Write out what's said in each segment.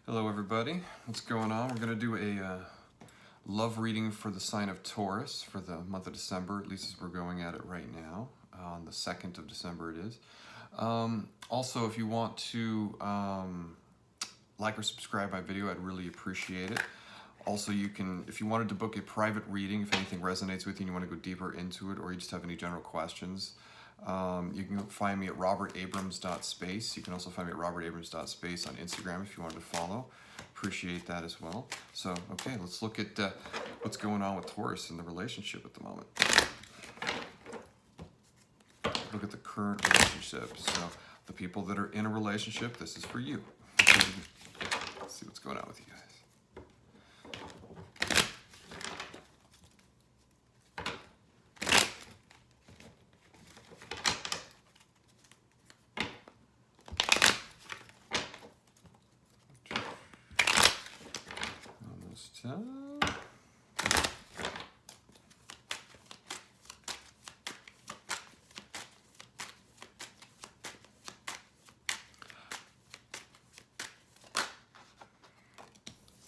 Hello everybody, what's going on? We're going to do a love reading for the sign of Taurus for the month of December, at least as we're going at it right now. On the 2nd of December it is. Also, if you want to like or subscribe my video, I'd really appreciate it. Also, you can, if you wanted to book a private reading, if anything resonates with you and you want to go deeper into it, or you just have any general questions, you can find me at RobertAbrams.space. You can also find me at RobertAbrams.space on Instagram if you wanted to follow. Appreciate that as well. So, okay, let's look at what's going on with Taurus in the relationship at the moment. Look at the current relationship. So, the people that are in a relationship, this is for you. Let's see what's going on with you guys.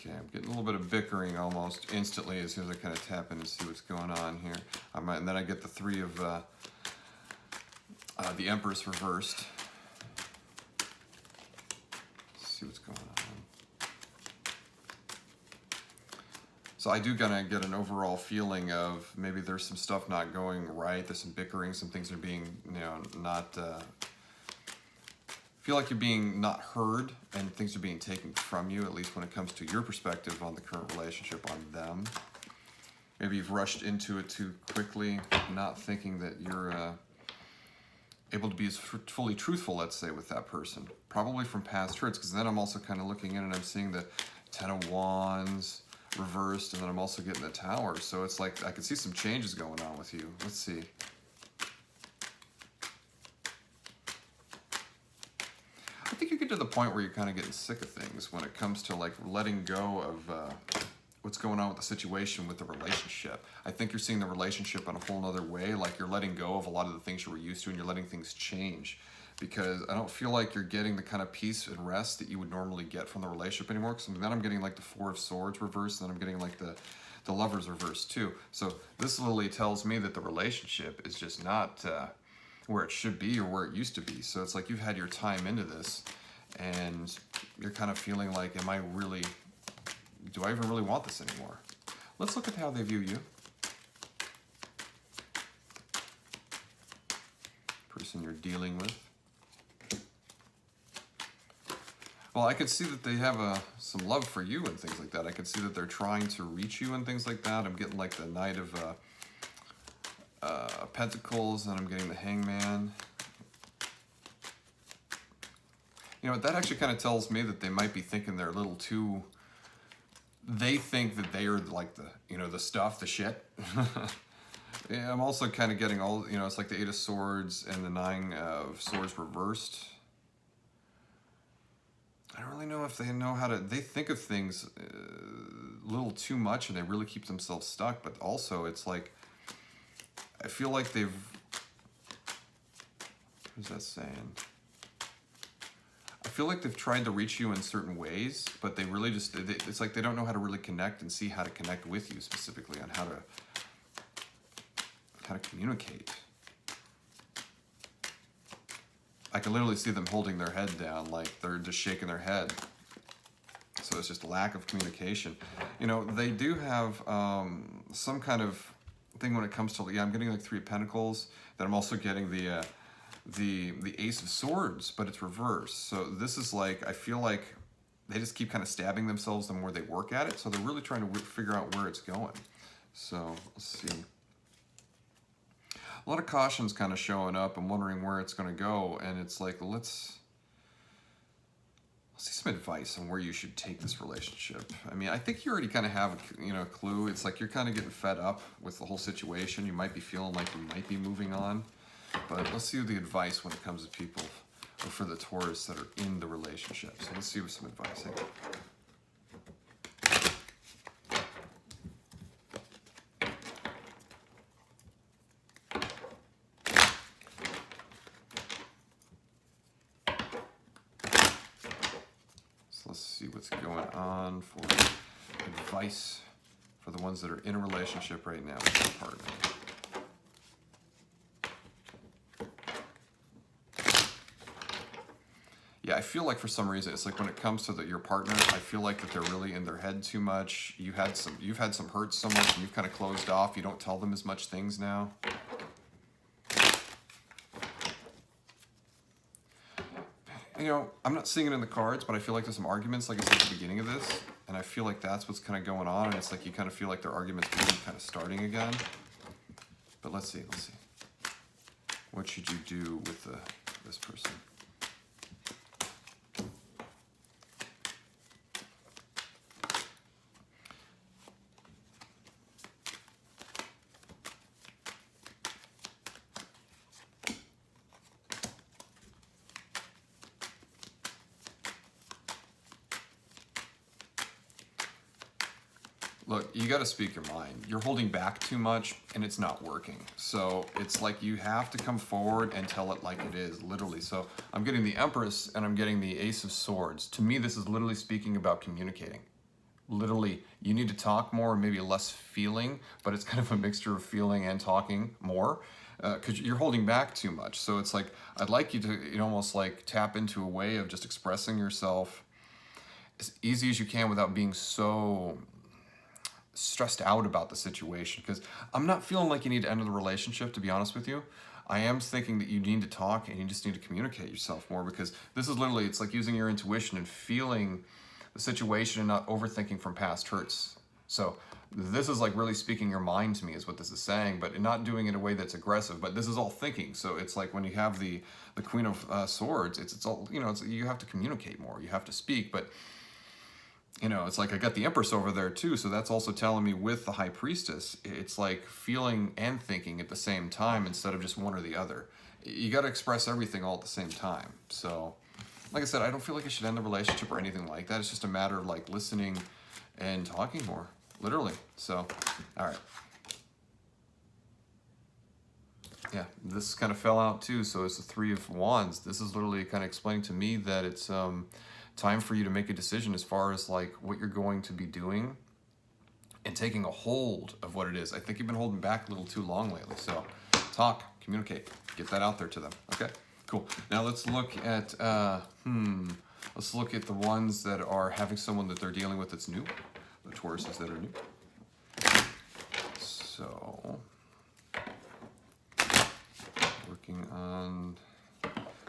Okay, I'm getting a little bit of bickering almost instantly as soon as I kind of tap in and see what's going on here. And then I get the three of the Empress reversed. Let's see what's going on. So I do kind of get an overall feeling of maybe there's some stuff not going right. There's some bickering, some things are being, not... feel like you're being not heard and things are being taken from you, at least when it comes to your perspective on the current relationship on them. Maybe you've rushed into it too quickly, not thinking that you're able to be as fully truthful, let's say, with that person. Probably from past hurts, because then I'm also kind of looking in and I'm seeing the Ten of Wands reversed, and then I'm also getting the Tower. So it's like I can see some changes going on with you. Let's see. I think you get to the point where you're kind of getting sick of things when it comes to like letting go of what's going on with the situation with the relationship. I think you're seeing the relationship in a whole nother way, like you're letting go of a lot of the things you were used to and you're letting things change, because I don't feel like you're getting the kind of peace and rest that you would normally get from the relationship anymore. Because then I'm getting like the Four of Swords reversed, and then I'm getting like the Lovers reversed too. So this literally tells me that the relationship is just not where it should be or where it used to be. So it's like you've had your time into this and you're kind of feeling like, do I even really want this anymore? Let's look at how they view you. Person you're dealing with. Well, I could see that they have some love for you and things like that. I could see that they're trying to reach you and things like that. I'm getting like the Knight of Pentacles, and I'm getting the Hangman. You know, that actually kind of tells me that they might be thinking they're a little too... They think that they are like the, the stuff, the shit. Yeah, I'm also kind of getting all, it's like the Eight of Swords and the Nine of Swords reversed. I don't really know if they know how to... They think of things a little too much and they really keep themselves stuck, but also it's like... I feel like they've... What is that saying? I feel like they've tried to reach you in certain ways, but they really just... It's like they don't know how to really connect and see how to connect with you specifically on how to communicate. I can literally see them holding their head down, like they're just shaking their head. So it's just a lack of communication. They do have some kind of thing when it comes to, I'm getting like Three of Pentacles, then I'm also getting the Ace of Swords, but it's reversed. So this is like, I feel like they just keep kind of stabbing themselves the more they work at it. So they're really trying to figure out where it's going. So let's see. A lot of caution's kind of showing up. I'm wondering where it's going to go. And it's like, let's see some advice on where you should take this relationship. I mean, I think you already kind of have a clue. It's like you're kind of getting fed up with the whole situation. You might be feeling like you might be moving on. But let's see the advice when it comes to people, or for the Taurus that are in the relationship. So let's see with some advice. Hey. let's see what's going on for advice for the ones that are in a relationship right now with their partner. Yeah, I feel like for some reason, it's like when it comes to your partner, I feel like that they're really in their head too much. You've had some hurts so much and you've kind of closed off. You don't tell them as much things now. You know, I'm not seeing it in the cards, but I feel like there's some arguments, like I said at the beginning of this, and I feel like that's what's kind of going on, and it's like you kind of feel like their arguments are kind of starting again. But let's see. What should you do with this person? Look, you got to speak your mind. You're holding back too much and it's not working. So it's like you have to come forward and tell it like it is, literally. So I'm getting the Empress and I'm getting the Ace of Swords. To me, this is literally speaking about communicating. Literally, you need to talk more and maybe less feeling, but it's kind of a mixture of feeling and talking more because you're holding back too much. So it's like, I'd like you to almost like tap into a way of just expressing yourself as easy as you can without being so stressed out about the situation, because I'm not feeling like you need to end the relationship, to be honest with you. I am thinking that you need to talk and you just need to communicate yourself more, because this is literally, it's like using your intuition and feeling the situation and not overthinking from past hurts. So this is like really speaking your mind to me is what this is saying, but not doing it in a way that's aggressive, but this is all thinking. So it's like when you have the Queen of Swords, it's all, you know, it's, you have to communicate more, you have to speak, but you know, it's like I got the Empress over there too, so that's also telling me with the High Priestess, it's like feeling and thinking at the same time instead of just one or the other. You got to express everything all at the same time. So, like I said, I don't feel like I should end the relationship or anything like that. It's just a matter of like listening and talking more, literally. So, all right. Yeah, this kind of fell out too, so it's the Three of Wands. This is literally kind of explaining to me that it's time for you to make a decision as far as like what you're going to be doing and taking a hold of what it is. I think you've been holding back a little too long lately. So talk, communicate, get that out there to them. Okay, cool. Now let's look at the ones that are having someone that they're dealing with that's new, the Tauruses that are new. So working on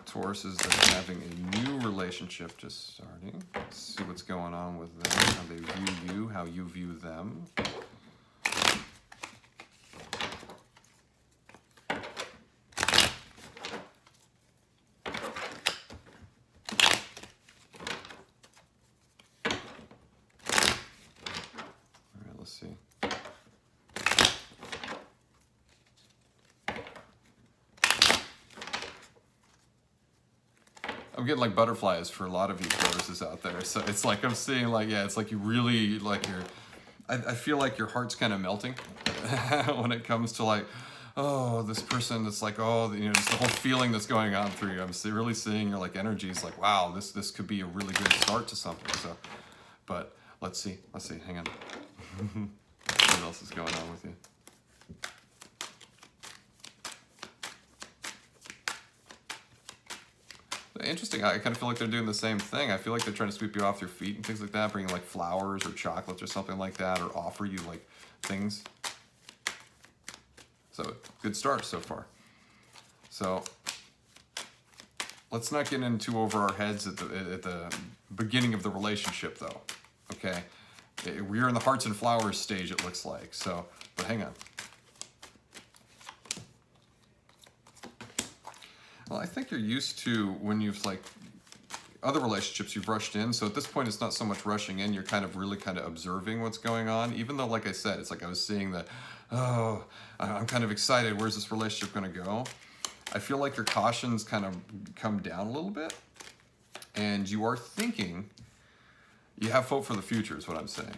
Tauruses that are having a new relationship just starting. Let's see what's going on with them, how they view you, how you view them. All right, let's see. I'm getting like butterflies for a lot of you Tauruses out there. So it's like I'm seeing like, yeah, it's like you really like I feel like your heart's kind of melting when it comes to like, oh, this person that's like, oh, you know, just the whole feeling that's going on through you. I'm really seeing your like energies like, wow, this could be a really good start to something. So, but let's see, hang on. What else is going on with you? Interesting. I kind of feel like they're doing the same thing. I feel like they're trying to sweep you off your feet and things like that, bringing like flowers or chocolates or something like that, or offer you like things. So good start so far. So let's not get in too over our heads at the beginning of the relationship though. Okay, we're in the hearts and flowers stage, it looks like. So, but hang on. Well, I think you're used to when you've like other relationships you've rushed in. So at this point, it's not so much rushing in. You're kind of really kind of observing what's going on. Even though, like I said, it's like I was seeing that, oh, I'm kind of excited. Where's this relationship going to go? I feel like your cautions kind of come down a little bit. And you are thinking, you have hope for the future is what I'm saying.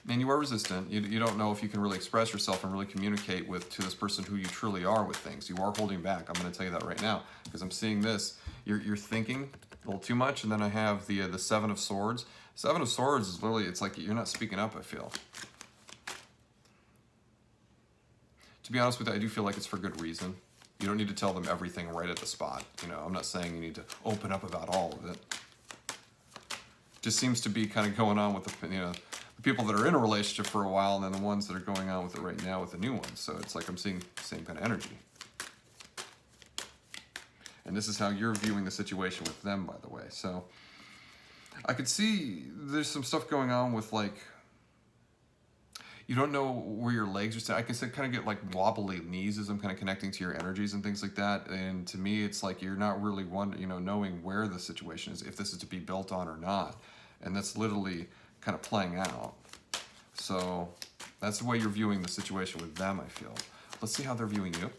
And you are resistant. You don't know if you can really express yourself and really communicate to this person who you truly are with things. You are holding back. I'm going to tell you that right now because I'm seeing this. you're thinking a little too much. And then I have the Seven of Swords. Seven of Swords is literally, it's like you're not speaking up, I feel. To be honest with you, I do feel like it's for good reason. You don't need to tell them everything right at the spot. You know, I'm not saying you need to open up about all of it. Just seems to be kind of going on with the, you know, the people that are in a relationship for a while, and then the ones that are going on with it right now with the new ones. So it's like I'm seeing the same kind of energy. And this is how you're viewing the situation with them, by the way. So I could see there's some stuff going on with, like, you don't know where your legs are standing. I can kind of get like wobbly knees as I'm kind of connecting to your energies and things like that. And to me, it's like you're not really knowing where the situation is, if this is to be built on or not. And that's literally kind of playing out. So that's the way you're viewing the situation with them, I feel. Let's see how they're viewing you.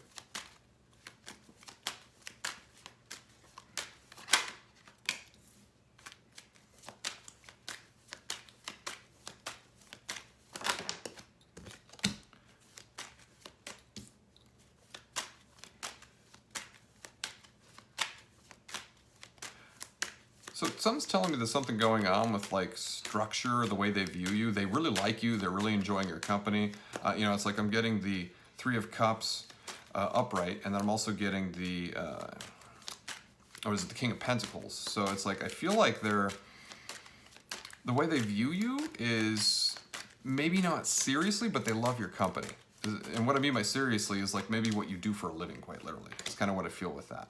So something's telling me there's something going on with like structure, the way they view you. They really like you. They're really enjoying your company. It's like I'm getting the Three of Cups upright, and then I'm also getting the King of Pentacles. So it's like I feel like the way they view you is maybe not seriously, but they love your company. And what I mean by seriously is like maybe what you do for a living, quite literally. It's kind of what I feel with that.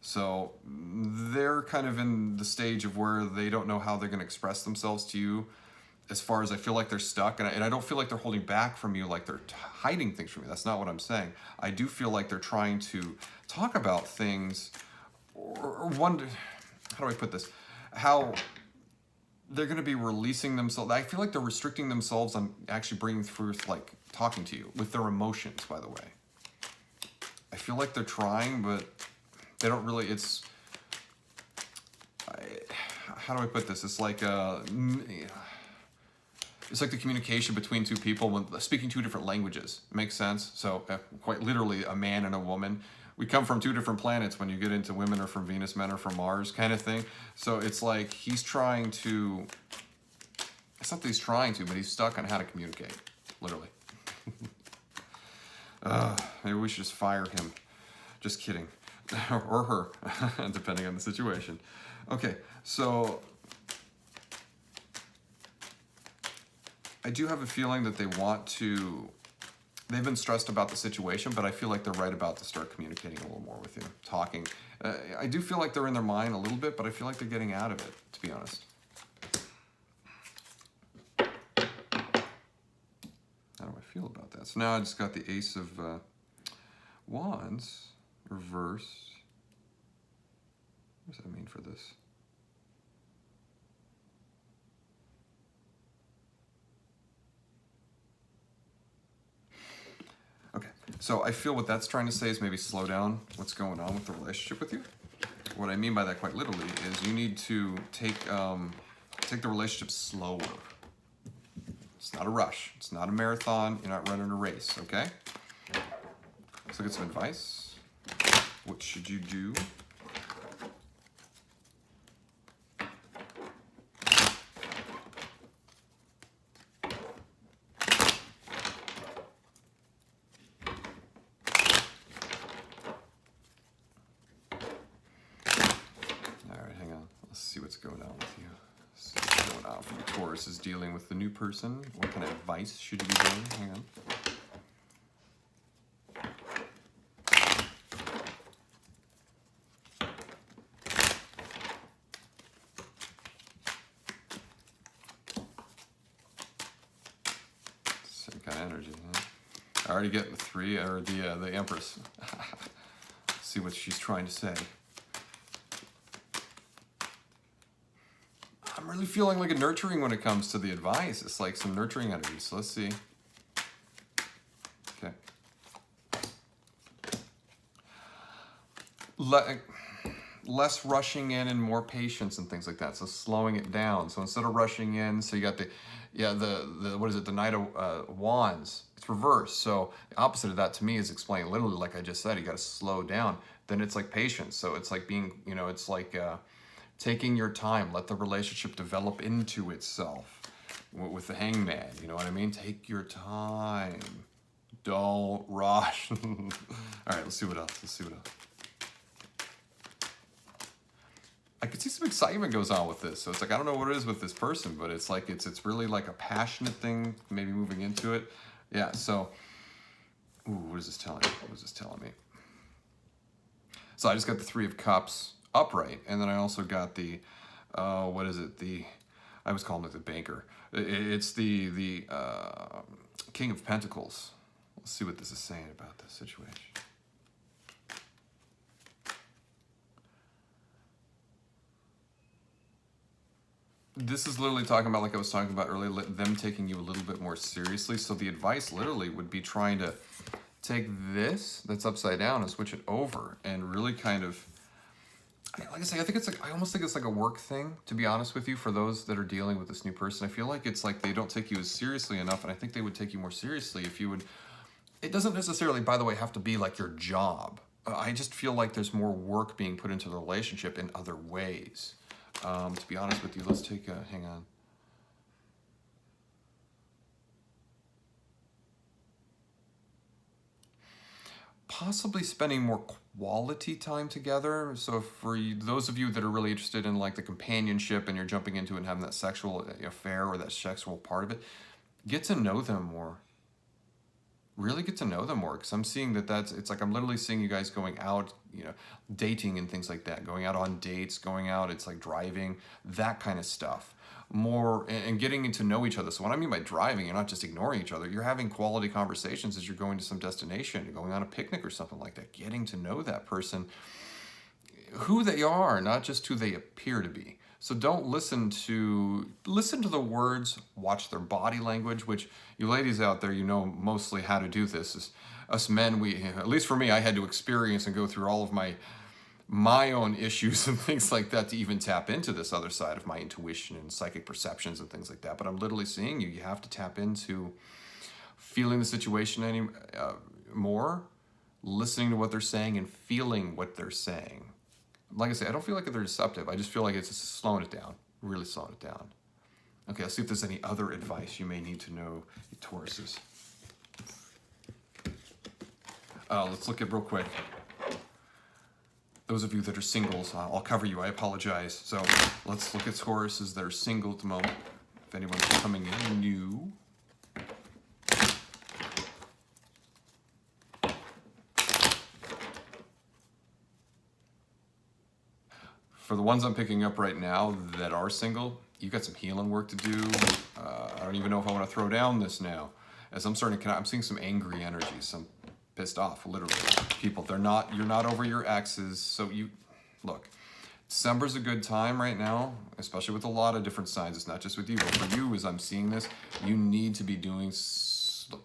So they're kind of in the stage of where they don't know how they're going to express themselves to you, as far as I feel like they're stuck. And I don't feel like they're holding back from you, like they're hiding things from you. That's not what I'm saying. I do feel like they're trying to talk about things, or wonder, how do I put this? How they're going to be releasing themselves. I feel like they're restricting themselves on actually bringing through, like talking to you with their emotions, by the way. I feel like they're trying, but they don't really, how do I put this? It's like the communication between two people when speaking two different languages. Makes sense? So quite literally a man and a woman. We come from two different planets when you get into women are from Venus, men are from Mars kind of thing. So it's like he's trying to, it's not that he's trying to, but he's stuck on how to communicate, literally. Maybe we should just fire him. Just kidding. Or her, depending on the situation. Okay, so I do have a feeling that they've been stressed about the situation, but I feel like they're right about to start communicating a little more with you, talking. I do feel like they're in their mind a little bit, but I feel like they're getting out of it, to be honest. How do I feel about that? So now I just got the Ace of Wands. Reverse. What does that mean for this? Okay, so I feel what that's trying to say is maybe slow down what's going on with the relationship with you. What I mean by that quite literally is you need to take the relationship slower. It's not a rush. It's not a marathon. You're not running a race, okay? Let's look at some advice. What should you do? All right, hang on. Let's see what's going on with you. Let's see what's going on for the Taurus is dealing with the new person. What kind of advice should you be doing? Hang on. Kind of energy, huh? I already get the three, or the Empress. See what she's trying to say. I'm really feeling like a nurturing when it comes to the advice. It's like some nurturing energy. So let's see. Okay. Less rushing in and more patience and things like that. So slowing it down. So instead of rushing in, so you got yeah, what is it? The Knight of Wands. It's reversed. So the opposite of that to me is explained literally, like I just said, you got to slow down. Then it's like patience. So it's like being, it's like taking your time. Let the relationship develop into itself. With the Hangman, you know what I mean? Take your time. Don't rush. All right, let's see what else. I could see some excitement goes on with this. So it's like, I don't know what it is with this person, but it's like, it's really like a passionate thing, maybe moving into it. Yeah, so, ooh, what is this telling me? So I just got the Three of Cups upright, and then I also got the, what is it? I was calling it the banker. It's the King of Pentacles. Let's see what this is saying about this situation. This is literally talking about, like I was talking about earlier, them taking you a little bit more seriously. So the advice literally would be trying to take this that's upside down and switch it over and really kind of, like I say, I almost think it's like a work thing, to be honest with you, for those that are dealing with this new person. I feel like it's like they don't take you as seriously enough, and I think they would take you more seriously if you would. It doesn't necessarily, by the way, have to be like your job. I just feel like there's more work being put into the relationship in other ways. To be honest with you, let's take a, hang on. Possibly spending more quality time together. So for those of you that are really interested in like the companionship and you're jumping into it and having that sexual affair or that sexual part of it, get to know them more. Really get to know them more, because I'm seeing it's like I'm literally seeing you guys going out, dating and things like that, going out on dates, going out, it's like driving, that kind of stuff. More, and getting to know each other. So what I mean by driving, you're not just ignoring each other, you're having quality conversations as you're going to some destination, you're going on a picnic or something like that, getting to know that person, who they are, not just who they appear to be. So don't listen to the words, watch their body language, which you ladies out there, mostly how to do this. Is us men, at least for me, I had to experience and go through all of my own issues and things like that to even tap into this other side of my intuition and psychic perceptions and things like that. But I'm literally seeing you have to tap into feeling the situation more, listening to what they're saying and feeling what they're saying. Like I say, I don't feel like they're deceptive. I just feel like it's just slowing it down, really slowing it down. Okay, let's see if there's any other advice you may need to know, you Tauruses. Let's look at real quick. Those of you that are singles, I'll cover you, I apologize. So let's look at Tauruses that are single at the moment. If anyone's coming in new. For the ones I'm picking up right now that are single, you got some healing work to do. I don't even know if I want to throw down this now. As I'm seeing some angry energy, some pissed off, literally. People, you're not over your exes. So look, December's a good time right now, especially with a lot of different signs. It's not just with you, but for you, as I'm seeing this, you need to be doing,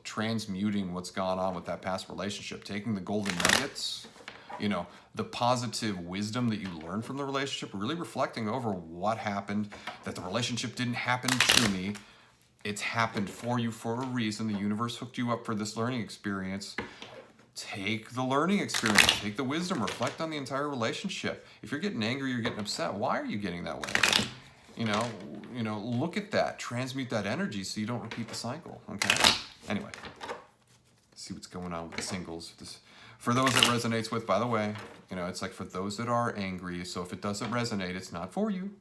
transmuting what's gone on with that past relationship, taking the golden nuggets, the positive wisdom that you learned from the relationship, really reflecting over what happened, that the relationship didn't happen to me. It's happened for you for a reason. The universe hooked you up for this learning experience. Take the learning experience, take the wisdom, reflect on the entire relationship. If you're getting angry, you're getting upset, why are you getting that way? Look at that, transmute that energy so you don't repeat the cycle, okay? Anyway, see what's going on with the singles. For those that resonates with, by the way, it's like for those that are angry, so if it doesn't resonate, it's not for you,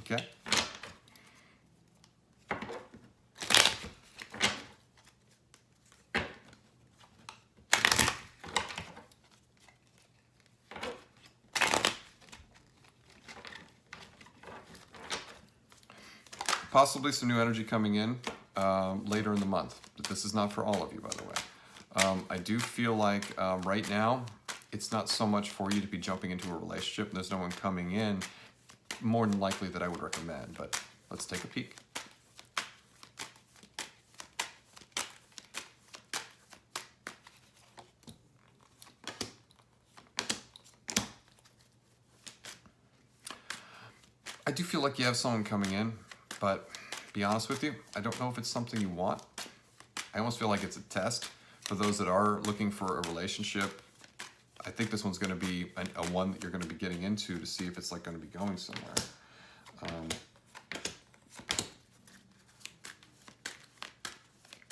okay? Possibly some new energy coming in later in the month. But this is not for all of you, by the way. I do feel like right now, it's not so much for you to be jumping into a relationship. There's no one coming in, more than likely, that I would recommend. But let's take a peek. I do feel like you have someone coming in, but be honest with you, I don't know if it's something you want. I almost feel like it's a test for those that are looking for a relationship. I think this one's going to be a one that you're going to be getting into to see if it's like going to be going somewhere.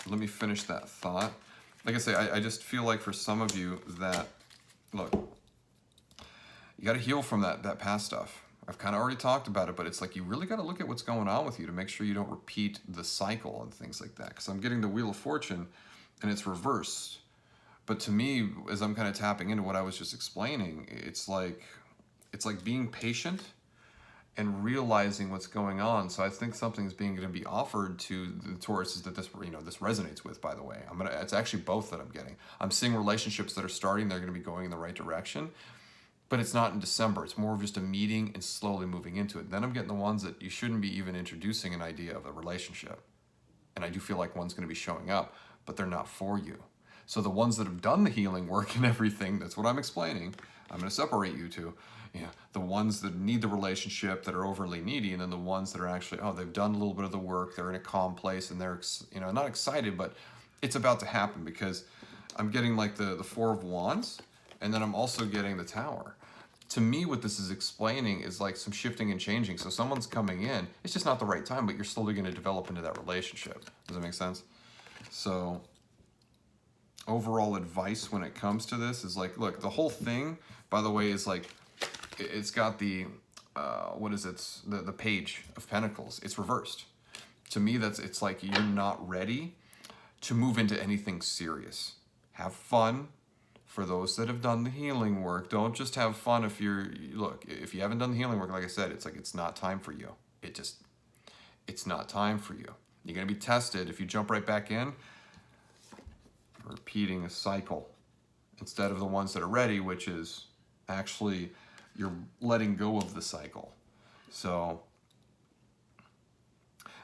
Let me finish that thought. Like I say, I just feel like for some of you that, look, you got to heal from that past stuff. I've kind of already talked about it, but it's like you really got to look at what's going on with you to make sure you don't repeat the cycle and things like that. Because I'm getting the Wheel of Fortune, and it's reversed. But to me, as I'm kind of tapping into what I was just explaining, it's like being patient and realizing what's going on. So I think something's going to be offered to the Tauruses that this resonates with. By the way, it's actually both that I'm getting. I'm seeing relationships that are starting; they're going to be going in the right direction. But it's not in December. It's more of just a meeting and slowly moving into it. Then I'm getting the ones that you shouldn't be even introducing an idea of a relationship. And I do feel like one's going to be showing up, but they're not for you. So the ones that have done the healing work and everything, that's what I'm explaining. I'm going to separate you two. The ones that need the relationship, that are overly needy, and then the ones that are actually, they've done a little bit of the work, they're in a calm place, and they're, not excited, but it's about to happen, because I'm getting like the Four of Wands, and then I'm also getting the Tower. To me, what this is explaining is like some shifting and changing. So someone's coming in, it's just not the right time, but you're slowly going to develop into that relationship. Does that make sense? So overall advice when it comes to this is like, look, the whole thing, by the way, is like, it's got the, the Page of Pentacles. It's reversed. To me, it's like you're not ready to move into anything serious. Have fun. For those that have done the healing work, don't just have fun if if you haven't done the healing work, like I said, it's not time for you. It's not time for you. You're going to be tested. If you jump right back in, repeating a cycle instead of the ones that are ready, which is actually you're letting go of the cycle. So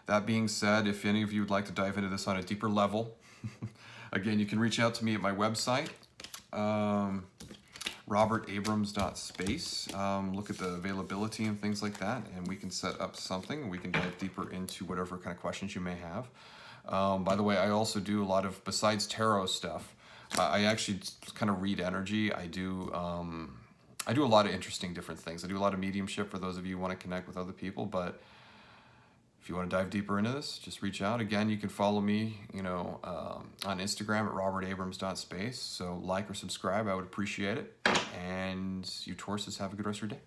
that being said, if any of you would like to dive into this on a deeper level, again, you can reach out to me at my website, RobertAbrams.space. Look at the availability and things like that, and we can set up something. We can dive deeper into whatever kind of questions you may have. By the way, I also do a lot of, besides tarot stuff, I actually kind of read energy. I do a lot of interesting different things. I do a lot of mediumship for those of you who want to connect with other people, but if you want to dive deeper into this, just reach out. Again, you can follow me, on Instagram at RobertAbrams.space. So like or subscribe, I would appreciate it. And you Tauruses, have a good rest of your day.